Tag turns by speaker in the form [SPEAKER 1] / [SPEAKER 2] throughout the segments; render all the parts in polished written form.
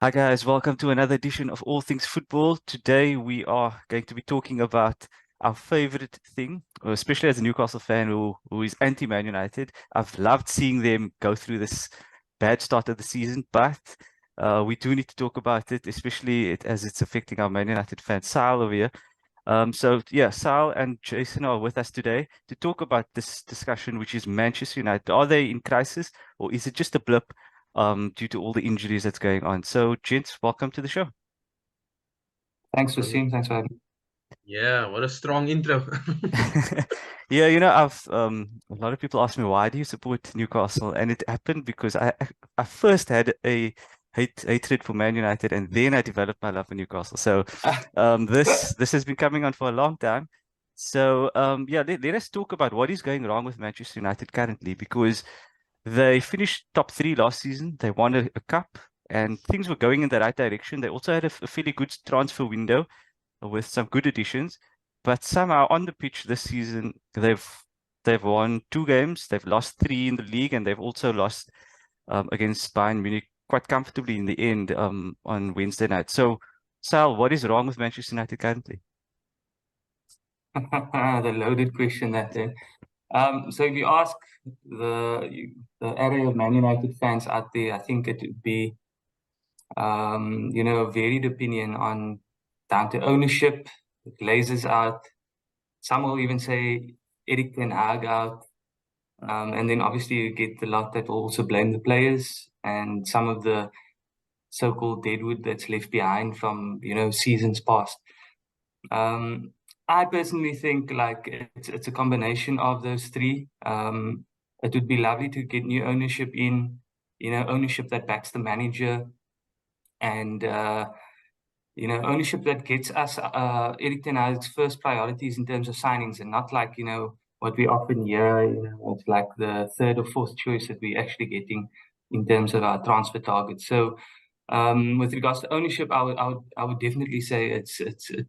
[SPEAKER 1] Hi guys, welcome to another edition of All Things Football. Today we are going to be talking about our favorite thing, especially as a Newcastle fan who is anti-Man United. I've loved seeing them go through this bad start of the season, but we do need to talk about it, especially as it's affecting our Man United fan Sal over here. So yeah, Sal and Jason are with us today to talk about this discussion, which is Manchester United. Are they in crisis, or is it just a blip due to all the injuries that's going on? So, gents, welcome to the show.
[SPEAKER 2] Thanks,
[SPEAKER 3] Brilliant.
[SPEAKER 2] Wasim. Thanks for having me.
[SPEAKER 3] Yeah, what a strong intro.
[SPEAKER 1] Yeah, I've a lot of people ask me why do you support Newcastle, and it happened because I first had a hatred for Man United, and then I developed my love for Newcastle. So, this has been coming on for a long time. So, yeah, let us talk about what is going wrong with Manchester United currently, because they finished top three last season. They won a cup, and things were going in the right direction. They also had a fairly good transfer window with some good additions, but somehow on the pitch this season they've won two games, they've lost three in the league, and they've also lost against Bayern Munich quite comfortably in the end on Wednesday night. So, Sal, what is wrong with Manchester United currently?
[SPEAKER 2] The loaded question that day. So if you ask the array of Man United fans out there, I think it would be a varied opinion on down to ownership, the Glazers out. Some will even say Erik Ten Hag out. And then obviously you get the lot that will also blame the players and some of the so-called deadwood that's left behind from, seasons past. Um, I personally think like it's a combination of those three. It would be lovely to get new ownership in, ownership that backs the manager and ownership that gets us Erik Ten Hag's first priorities in terms of signings and not like, what we often hear, it's like the third or fourth choice that we're actually getting in terms of our transfer targets. So with regards to ownership, I would definitely say it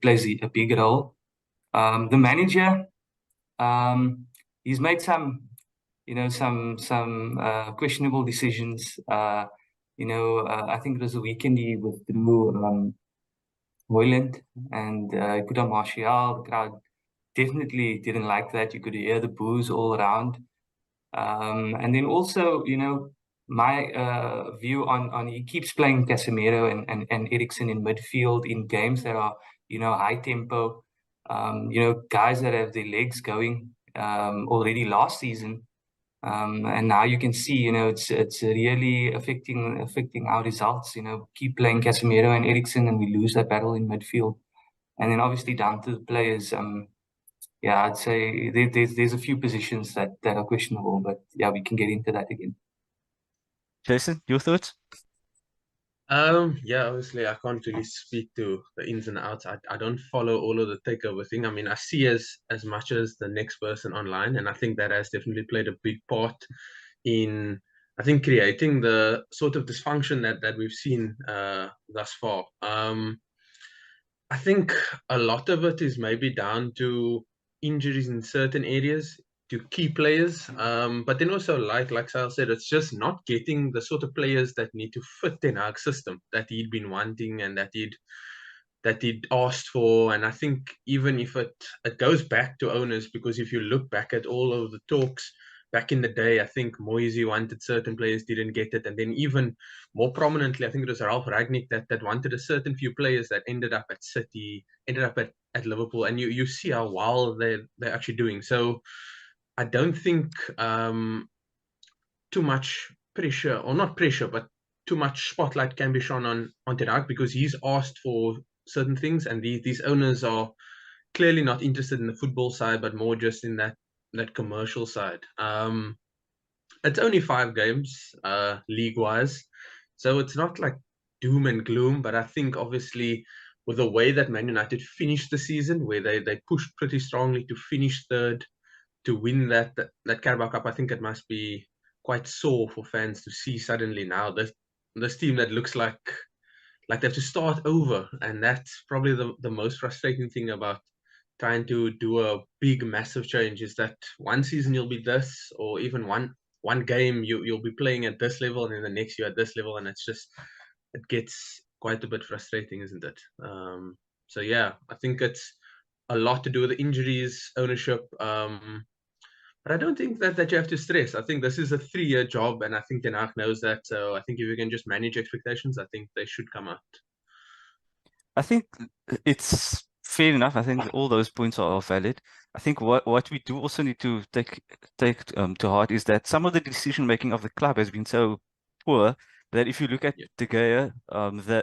[SPEAKER 2] plays a big role. The manager, um, he's made some questionable decisions. I think it was the weekend he withdrew Hoyland and he put on Martial. The crowd definitely didn't like that. You could hear the boos all around. And then also, my view on he keeps playing Casemiro and Eriksen in midfield in games that are, high tempo, guys that have their legs going already last season. And now you can see, it's really affecting our results. Keep playing Casemiro and Eriksen, and we lose that battle in midfield. And then obviously down to the players. Yeah, I'd say there's a few positions that are questionable, but yeah, we can get into that again.
[SPEAKER 1] Jason, your thoughts?
[SPEAKER 3] Yeah, obviously I can't really speak to the ins and outs. I don't follow all of the takeover thing. I mean, I see as much as the next person online, and I think that has definitely played a big part in I think creating the sort of dysfunction that we've seen thus far. I think a lot of it is maybe down to injuries in certain areas to key players. But then also, like Sal said, it's just not getting the sort of players that need to fit Ten Hag's system that he'd been wanting and that he'd asked for. And I think even if it goes back to owners, because if you look back at all of the talks back in the day, I think Moisey wanted certain players, didn't get it, and then even more prominently, I think it was Ralph Ragnick that wanted a certain few players that ended up at City, ended up at Liverpool, and you see how well they're actually doing. So I don't think too much pressure, or not pressure, but too much spotlight can be shown on Ten Hag because he's asked for certain things, and these owners are clearly not interested in the football side, but more just in that commercial side. It's only 5 games, league wise, so it's not like doom and gloom. But I think obviously with the way that Man United finished the season, where they pushed pretty strongly to finish third, to win that Carabao Cup, I think it must be quite sore for fans to see suddenly now this team that looks like they have to start over, and that's probably the most frustrating thing about trying to do a big massive change is that one season you'll be this, or even one game you'll be playing at this level, and then the next year at this level, and it's just it gets quite a bit frustrating, isn't it? So yeah, I think it's a lot to do with the injuries, ownership. But I don't think that you have to stress. I think this is a 3-year job, and I think Ten Hag knows that. So I think if you can just manage expectations, I think they should come out.
[SPEAKER 1] I think it's fair enough. I think all those points are valid. I think what we do also need to take to heart is that some of the decision making of the club has been so poor that if you look at
[SPEAKER 3] Yeah.
[SPEAKER 1] De Gea,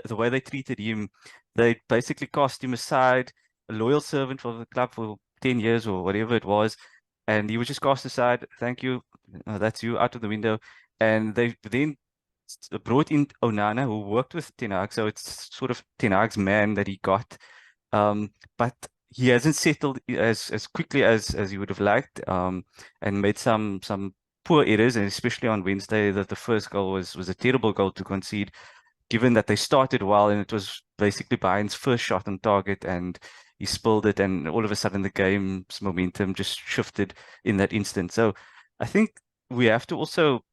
[SPEAKER 1] the way they treated him, they basically cast him aside, a loyal servant for the club for 10 years or whatever it was, and he was just cast aside. Thank you, that's you out of the window. And they then brought in Onana, who worked with Ten Hag, so it's sort of Ten Hag's man that he got. But he hasn't settled as quickly as he would have liked, and made some poor errors, and especially on Wednesday, that the first goal was a terrible goal to concede, given that they started well and it was basically Bayern's first shot on target, and he spilled it, and all of a sudden the game's momentum just shifted in that instant. So I think we have to also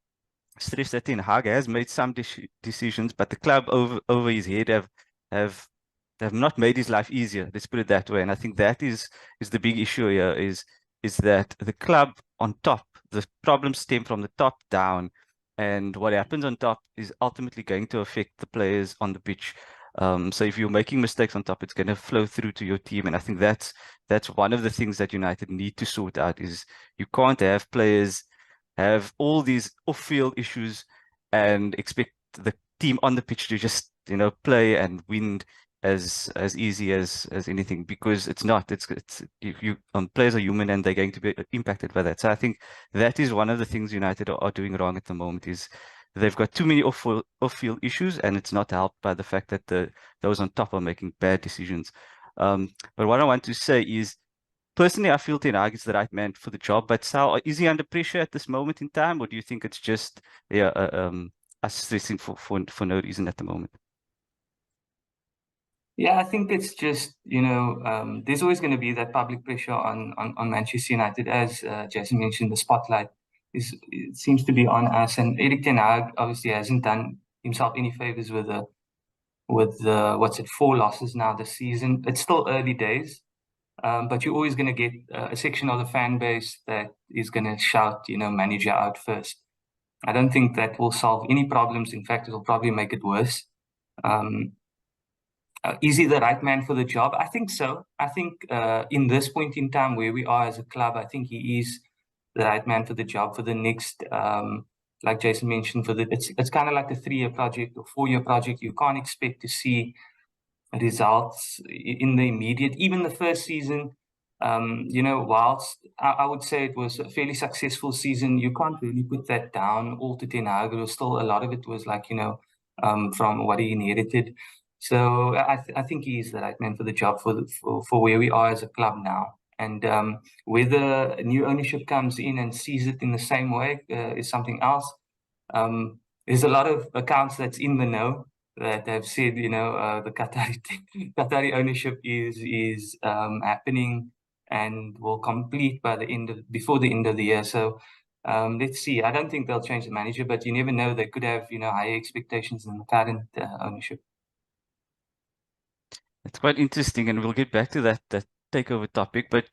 [SPEAKER 1] stress that Ten Hag has made some decisions, but the club over his head have have not made his life easier. Let's put it that way. And I think that is the big issue here is that the club on top, the problems stem from the top down, and what happens on top is ultimately going to affect the players on the pitch. So if you're making mistakes on top, it's going to flow through to your team, and I think that's one of the things that United need to sort out. Is you can't have players have all these off-field issues and expect the team on the pitch to just play and win as easy as anything, because it's not. It's you players are human and they're going to be impacted by that. So I think that is one of the things United are doing wrong at the moment, is they've got too many off-field issues, and it's not helped by the fact that those on top are making bad decisions. But what I want to say is, personally, I feel Ten Hag is the right man for the job, but Sal, is he under pressure at this moment in time, or do you think it's just us stressing for no reason at the moment?
[SPEAKER 2] Yeah, I think it's just, there's always going to be that public pressure on Manchester United. As Jason mentioned, the spotlight it seems to be on us. And Erik Ten Hag obviously hasn't done himself any favors with the 4 losses now this season. It's still early days, but you're always going to get a section of the fan base that is going to shout, manager out first. I don't think that will solve any problems. In fact, it'll probably make it worse. Is he the right man for the job? I think so. I think in this point in time where we are as a club, I think he is the right man for the job for the next, like Jason mentioned, it's kind of like a 3-year project or 4-year project. You can't expect to see results in the immediate, even the first season. Whilst I would say it was a fairly successful season, you can't really put that down all to Ten Hag. It was still, a lot of it was like, from what he inherited. So I think he's the right man for the job for where we are as a club now. And whether new ownership comes in and sees it in the same way is something else. There's a lot of accounts that's in the know that have said, the Qatari ownership is happening and will complete before the end of the year. So let's see. I don't think they'll change the manager, but you never know. They could have higher expectations than the current ownership.
[SPEAKER 1] It's quite interesting, and we'll get back to that takeover topic. But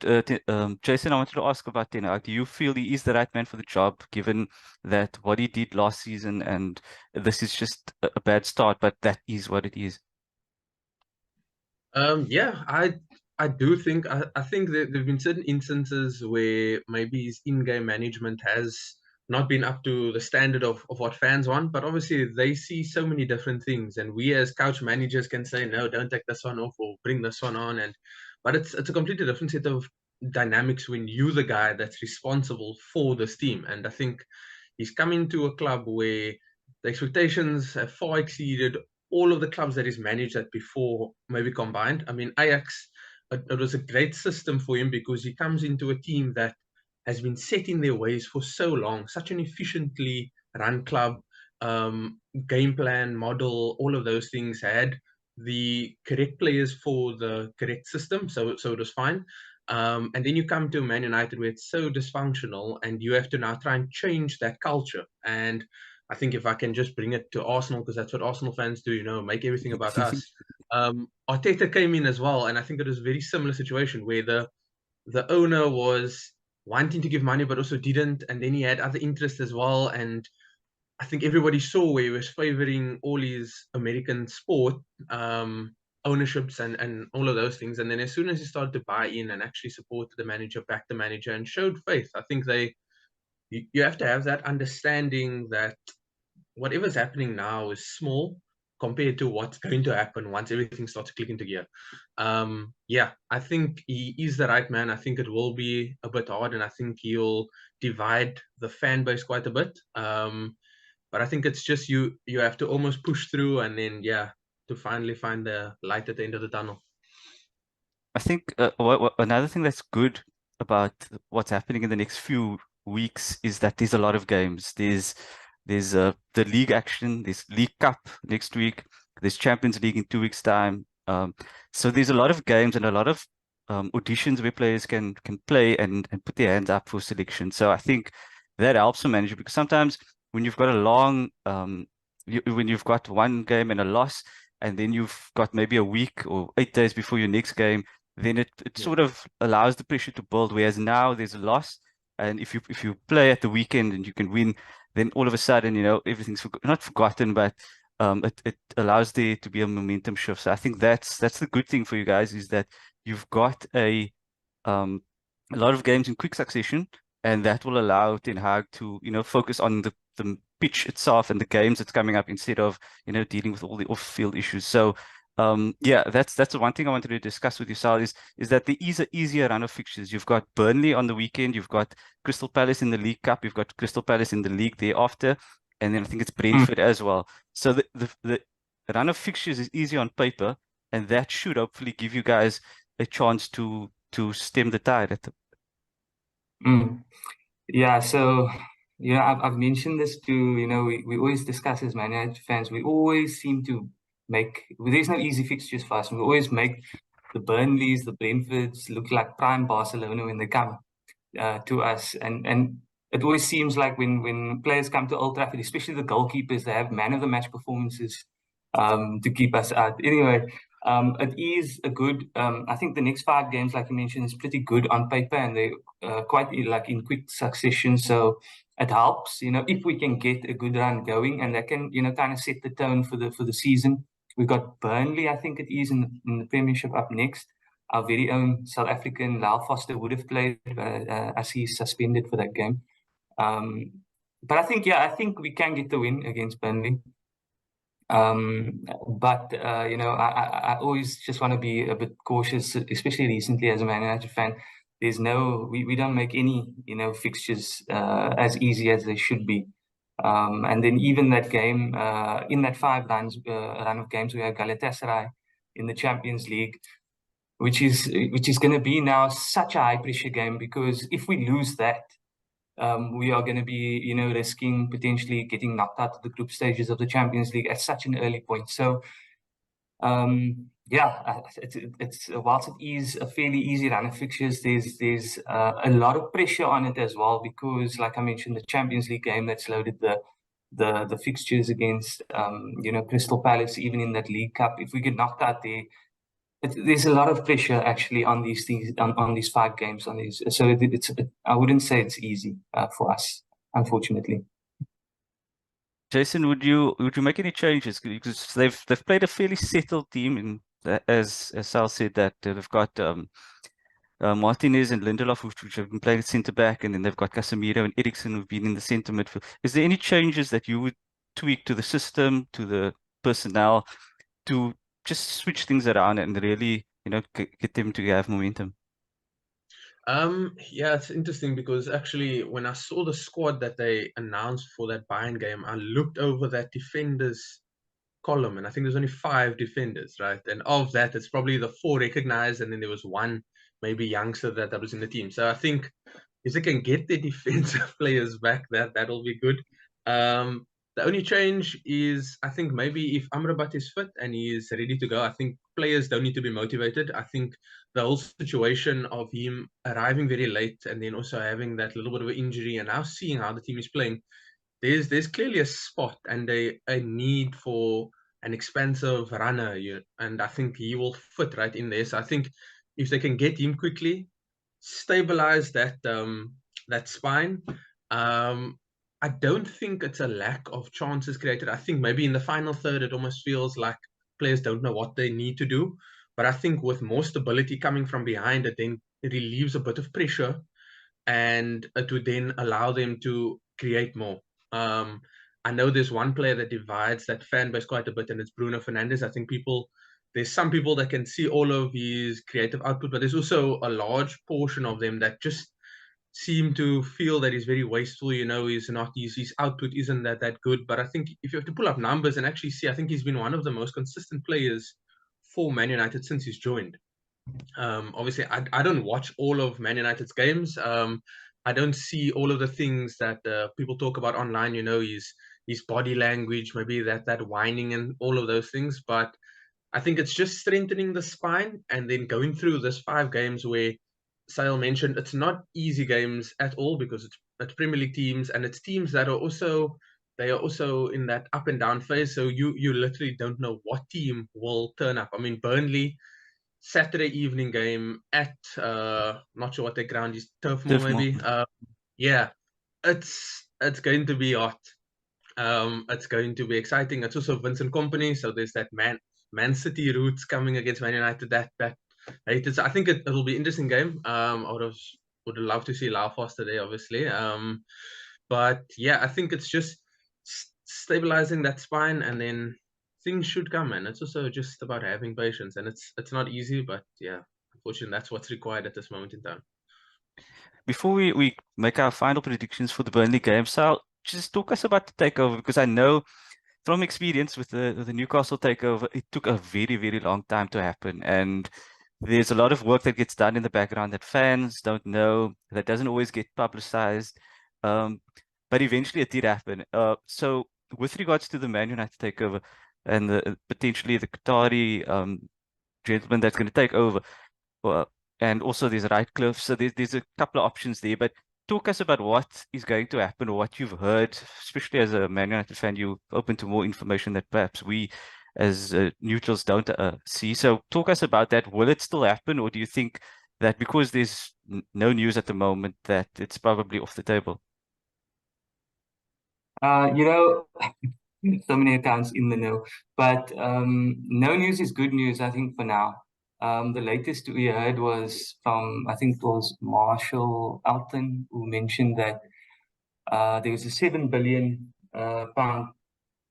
[SPEAKER 1] Jason, I wanted to ask about Ten Hag. Do you feel he is the right man for the job, given that what he did last season, and this is just a bad start, but that is what it is?
[SPEAKER 3] Yeah, I do think I think that there've been certain instances where maybe his in-game management has not been up to the standard of what fans want, but obviously they see so many different things, and we as couch managers can say no, don't take this one off or bring this one on, but it's a completely different set of dynamics when you're the guy that's responsible for this team. And I think he's come into a club where the expectations have far exceeded all of the clubs that he's managed at before, maybe combined. I mean, Ajax, it was a great system for him because he comes into a team that has been set in their ways for so long, such an efficiently run club, game plan, model, all of those things had the correct players for the correct system. So it was fine. And then you come to Man United where it's so dysfunctional and you have to now try and change that culture. And I think if I can just bring it to Arsenal, because that's what Arsenal fans do, you know, make everything about us. Arteta came in as well, and I think it was a very similar situation where the owner was wanting to give money but also didn't, and then he had other interests as well. And I think everybody saw where he was favoring all his American sport ownerships and all of those things. And then as soon as he started to buy in and actually supported the manager, backed the manager, and showed faith, I think you have to have that understanding that whatever's happening now is small compared to what's going to happen once everything starts clicking into gear. Yeah, I think he is the right man. I think it will be a bit hard, and I think he'll divide the fan base quite a bit. But I think it's just you have to almost push through, and then to finally find the light at the end of the tunnel.
[SPEAKER 1] I think another thing that's good about what's happening in the next few weeks is that there's a lot of games. There's the league action, there's League Cup next week, there's Champions League in 2 weeks' time. So there's a lot of games and a lot of auditions where players can play and put their hands up for selection. So I think that helps a manager, because sometimes when you've got a long when you've got one game and a loss, and then you've got maybe a week or 8 days before your next game, then it sort of allows the pressure to build. Whereas now there's a loss, and if you play at the weekend and you can win, then all of a sudden, everything's not forgotten, but it allows there to be a momentum shift. So I think that's the good thing for you guys, is that you've got a lot of games in quick succession, and that will allow Ten Hag to focus on the pitch itself and the games that's coming up, instead of dealing with all the off-field issues. So that's the one thing I wanted to discuss with you, Sal, is that there is an easier run of fixtures. You've got Burnley on the weekend, you've got Crystal Palace in the League Cup, you've got Crystal Palace in the league thereafter, and then I think it's Brentford as well. So the run of fixtures is easy on paper, and that should hopefully give you guys a chance to stem the tide at the
[SPEAKER 2] Yeah, so I've mentioned this to we always discuss as Man United fans. We always seem to there's no easy fixtures for us. We always make the Burnleys, the Brentfords look like prime Barcelona when they come to us, and it always seems like when players come to Old Trafford, especially the goalkeepers, they have man of the match performances to keep us out. Anyway, it is a good. I think the next 5 games, like you mentioned, is pretty good on paper, and they quite like in quick succession. So it helps, if we can get a good run going, and that can, kind of set the tone for the season. We've got Burnley, I think it is, in the Premiership up next. Our very own South African Lyle Foster would have played as he's suspended for that game. But I think we can get the win against Burnley. But I always just want to be a bit cautious, especially recently as a Man United fan. We don't make any fixtures as easy as they should be. And then even that game in that 5 run of games, we have Galatasaray in the Champions League, which is going to be now such a high pressure game, because if we lose that, we are going to be, risking potentially getting knocked out of the group stages of the Champions League at such an early point. So, it's whilst it is a fairly easy run of fixtures, there's a lot of pressure on it as well, because, like I mentioned, the Champions League game that's loaded the fixtures against Crystal Palace, even in that League Cup. If we get knocked out there, there's a lot of pressure actually on these things, on these 5 games, on these. So I wouldn't say it's easy for us, unfortunately.
[SPEAKER 1] Jason, would you make any changes? Because they've played a fairly settled team, in as Sal said, that they've got Martinez and Lindelof, which have been playing at centre back, and then they've got Casemiro and Eriksen, who've been in the centre midfield. Is there any changes that you would tweak to the system, to the personnel, to just switch things around and really, get them to have momentum?
[SPEAKER 3] Yeah, it's interesting, because actually when I saw the squad that they announced for that Bayern game, I looked over that defenders column, and I think there's only 5 defenders, right? And of that, it's probably the 4 recognized, and then there was 1 maybe youngster that was in the team. So I think if they can get their defensive players back, that'll be good. The only change is, I think, maybe if Amrabat is fit and he is ready to go, I think players don't need to be motivated. I think the whole situation of him arriving very late and then also having that little bit of an injury, and now seeing how the team is playing, there's clearly a spot and a need for an expensive runner, and I think he will fit right in there. So I think if they can get him quickly, stabilize that spine. I don't think it's a lack of chances created. I think maybe in the final third, it almost feels like players don't know what they need to do. But I think with more stability coming from behind, it then relieves a bit of pressure, and it would then allow them to create more. Um, I know there's one player that divides that fan base quite a bit, and it's Bruno Fernandes. I think there's some people that can see all of his creative output, but there's also a large portion of them that just seem to feel that he's very wasteful. His output isn't that good. But I think if you have to pull up numbers and actually see, I think he's been one of the most consistent players for Man United since he's joined. Obviously, I don't watch all of Man United's games. I don't see all of the things that people talk about online. His body language, maybe that whining and all of those things. But I think it's just strengthening the spine and then going through this 5 games where Sale mentioned it's not easy games at all, because it's Premier League teams, and it's teams that are also in that up and down phase. So you literally don't know what team will turn up. I mean, Burnley, Saturday evening game at not sure what the ground is, Turf Moor maybe. Yeah, it's going to be hot. It's going to be exciting. It's also Vincent Company, so there's that Man City roots coming against Man United. That I think it'll be an interesting game. I would have loved to see Lau Foster there, obviously. But yeah, I think it's just stabilizing that spine, and then things should come. And it's also just about having patience, and it's not easy, but yeah, unfortunately, that's what's required at this moment in time.
[SPEAKER 1] Before we make our final predictions for the Burnley game, so just talk us about the takeover, because I know from experience with the Newcastle takeover, it took a very, very long time to happen. And there's a lot of work that gets done in the background that fans don't know, that doesn't always get publicized. But eventually it did happen. So with regards to the Man United takeover and potentially the Qatari gentleman that's going to take over, and also there's Ratcliffe. So there's a couple of options there. But talk us about what is going to happen, or what you've heard, especially as a Man United fan. You're open to more information that perhaps we as neutrals don't see. So talk us about that. Will it still happen, or do you think that because there's no news at the moment that it's probably off the table?
[SPEAKER 2] So many accounts in the know, but no news is good news, I think, for now. The latest we heard was from, I think it was Marshall Elton, who mentioned that there was a £7 billion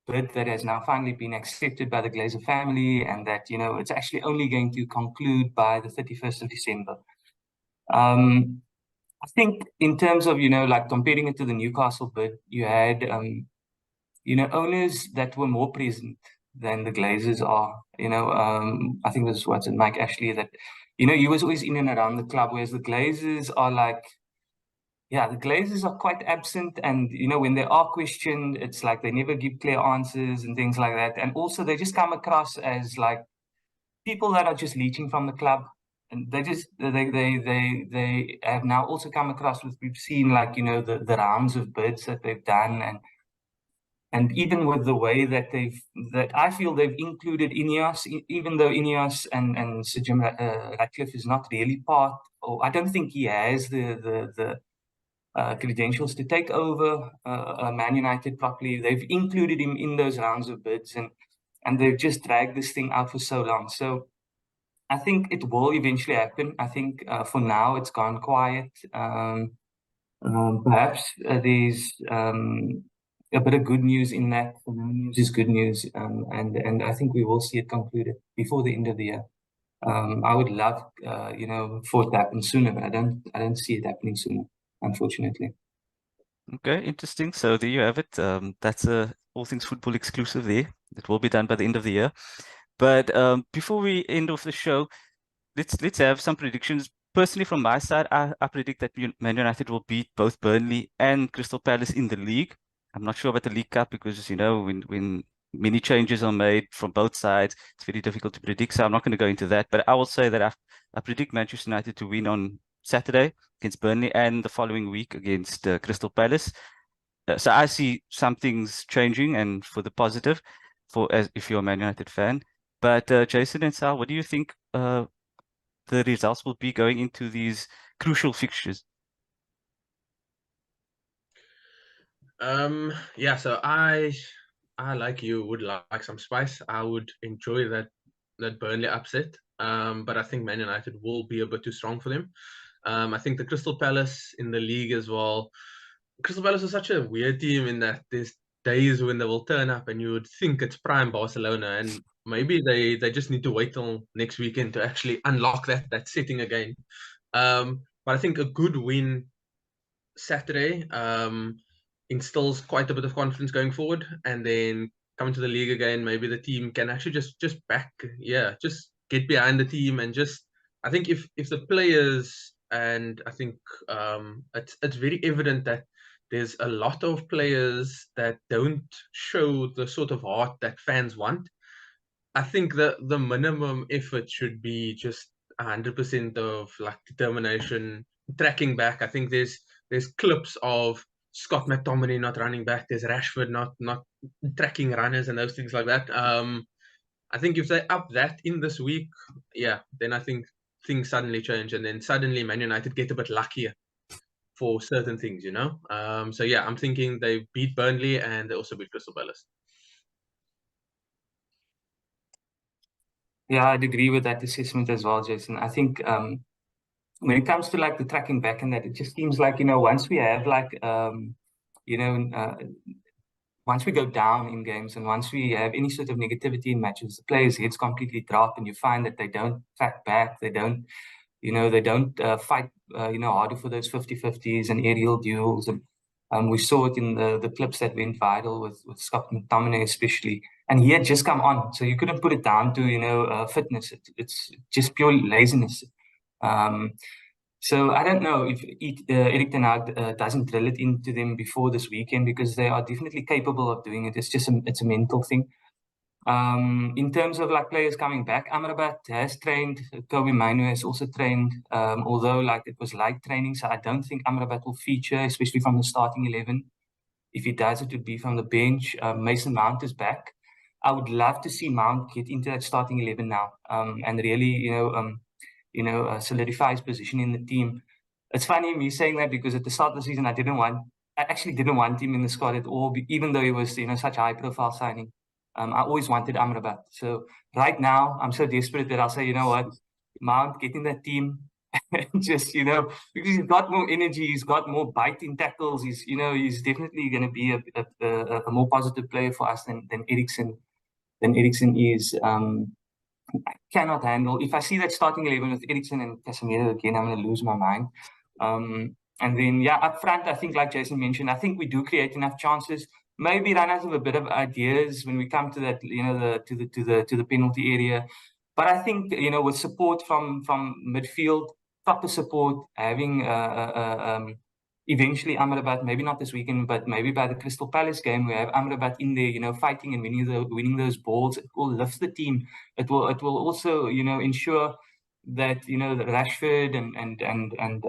[SPEAKER 2] bid that has now finally been accepted by the Glazer family, and that, it's actually only going to conclude by the 31st of December. I think in terms of, like comparing it to the Newcastle bid, you had, owners that were more present than the Glazers are. I think this was Mike Ashley that, he was always in and around the club, whereas the Glazers are like, yeah, the Glazers are quite absent. And, when they are questioned, it's like they never give clear answers and things like that. And also they just come across as like people that are just leeching from the club. And they have now also come across with, we've seen like, the rounds of bids that they've done, and even with the way that I feel they've included Ineos, even though Ineos and Sir Jim Ratcliffe is not really part, or I don't think he has the credentials to take over Man United properly. They've included him in those rounds of bids, and they've just dragged this thing out for so long. So I think it will eventually happen. I think for now it's gone quiet. Perhaps there's a bit of good news in that. The news is good news, and I think we will see it concluded before the end of the year. I would love, for it to happen sooner, but I don't see it happening sooner, unfortunately.
[SPEAKER 1] Okay, interesting. So there you have it. That's a All Things Football exclusive there. It will be done by the end of the year. But before we end off the show, let's have some predictions. Personally, from my side, I predict that Man United will beat both Burnley and Crystal Palace in the league. I'm not sure about the League Cup because, when many changes are made from both sides, it's very difficult to predict. So I'm not going to go into that. But I will say that I predict Manchester United to win on Saturday against Burnley and the following week against Crystal Palace. So I see some things changing and for the positive, as if you're a Man United fan. But Jason and Sal, what do you think the results will be going into these crucial fixtures?
[SPEAKER 3] Yeah, so I like you would like some spice. I would enjoy that Burnley upset. But I think Man United will be a bit too strong for them. I think the Crystal Palace in the league as well. Crystal Palace is such a weird team in that there's days when they will turn up and you would think it's prime Barcelona, and maybe they just need to wait till next weekend to actually unlock that setting again. But I think a good win Saturday instills quite a bit of confidence going forward, and then coming to the league again, maybe the team can actually just back, yeah, just get behind the team and just. I think if the players, and I think it's very evident that there's a lot of players that don't show the sort of heart that fans want. I think the minimum effort should be just 100% of like determination, tracking back. I think there's clips of Scott McTominay not running back. There's Rashford not tracking runners and those things like that. I think if they up that in this week, yeah, then I think things suddenly change, and then suddenly Man United get a bit luckier for certain things, you know. So yeah, I'm thinking they beat Burnley and they also beat Crystal Palace.
[SPEAKER 2] Yeah, I'd agree with that assessment as well, Jason. I think when it comes to like the tracking back and that, it just seems like, once we have like, you know, once we go down in games and once we have any sort of negativity in matches, the players' heads completely drop and you find that they don't track back, they don't, they don't fight, harder for those 50-50s and aerial duels. And we saw it in the clips that went viral with Scott McTominay especially. And he had just come on, so you couldn't put it down to, fitness. It's just pure laziness. Um, so I don't know if Erik Ten Hag doesn't drill it into them before this weekend, because they are definitely capable of doing it. It's just it's a mental thing. In terms of like players coming back, Amrabat has trained. Kobe Mainu has also trained, although like it was light training. So I don't think Amrabat will feature, especially from the starting 11. If he does, it would be from the bench. Mason Mount is back. I would love to see Mount get into that starting 11 now, and really, solidify his position in the team. It's funny me saying that because at the start of the season, I actually didn't want him in the squad at all, even though he was, such a high-profile signing. I always wanted Amrabat. So right now, I'm so desperate that I'll say, you know what, Mount, get in that team. Just, because he's got more energy, he's got more bite in tackles. He's definitely going to be a more positive player for us than Eriksen. Than Eriksen is. I cannot handle. If I see that starting 11 with Eriksen and Casemiro again, I'm going to lose my mind. And then, yeah, up front, I think, like Jason mentioned, I think we do create enough chances. Maybe run out of a bit of ideas when we come to that, to the penalty area. But I think, with support from midfield, proper support, having eventually Amrabat, maybe not this weekend, but maybe by the Crystal Palace game, we have Amrabat in there, fighting and winning those balls. It will lift the team. It will also, ensure that, that Rashford and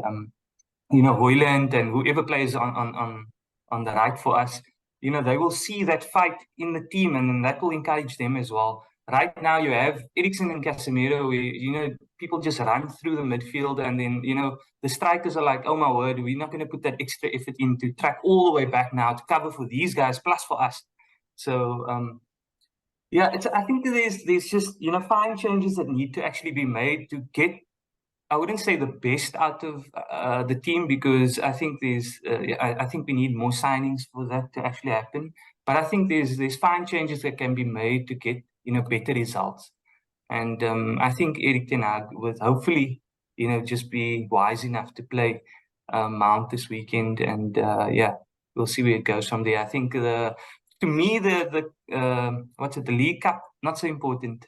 [SPEAKER 2] Hoyland and whoever plays on the right for us, they will see that fight in the team, and then that will encourage them as well. Right now, you have Eriksen and Casemiro, where, people just run through the midfield, and then, the strikers are like, oh my word, we're not going to put that extra effort in to track all the way back now to cover for these guys, plus for us. So, yeah, I think there's just, fine changes that need to actually be made to get, I wouldn't say the best out of the team, because I think I think we need more signings for that to actually happen. But I think there's fine changes that can be made to get, better results. And I think Erik Ten Hag would hopefully, just be wise enough to play Mount this weekend, and yeah, we'll see where it goes from there. I think to me the the League Cup, not so important.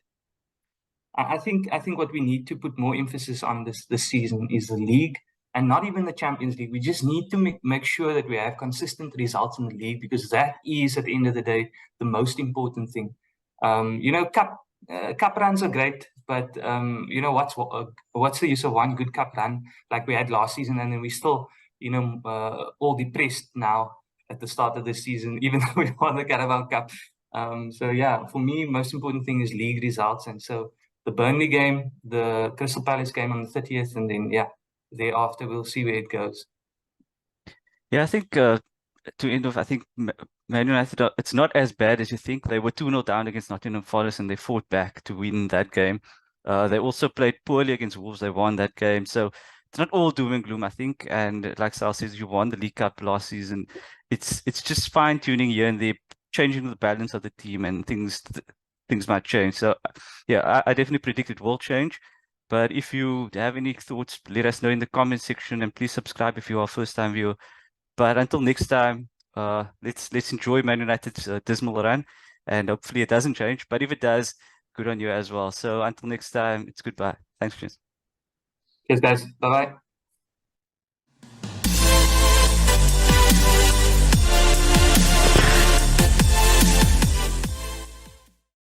[SPEAKER 2] I think what we need to put more emphasis on this season is the league, and not even the Champions League. We just need to make sure that we have consistent results in the league, because that is, at the end of the day, the most important thing. Cup runs are great, but what's the use of one good cup run like we had last season, and then we still all depressed now at the start of the season, even though we won the Carabao Cup. So yeah, for me, most important thing is league results. And so the Burnley game, the Crystal Palace game on the 30th, and then thereafter we'll see where it goes.
[SPEAKER 1] Yeah, I think to end off, I think Man United, it's not as bad as you think. They were 2-0 down against Nottingham Forest and they fought back to win that game. They also played poorly against Wolves. They won that game. So it's not all doom and gloom, I think. And like Sal says, you won the League Cup last season. It's just fine tuning here and there, changing the balance of the team, and things might change. So yeah, I definitely predict it will change. But if you have any thoughts, let us know in the comment section, and please subscribe if you are a first time viewer. But until next time, let's enjoy Man United's dismal run, and hopefully it doesn't change. But if it does, good on you as well. So until next time, it's goodbye. Thanks, James.
[SPEAKER 2] Cheers, guys. Bye bye.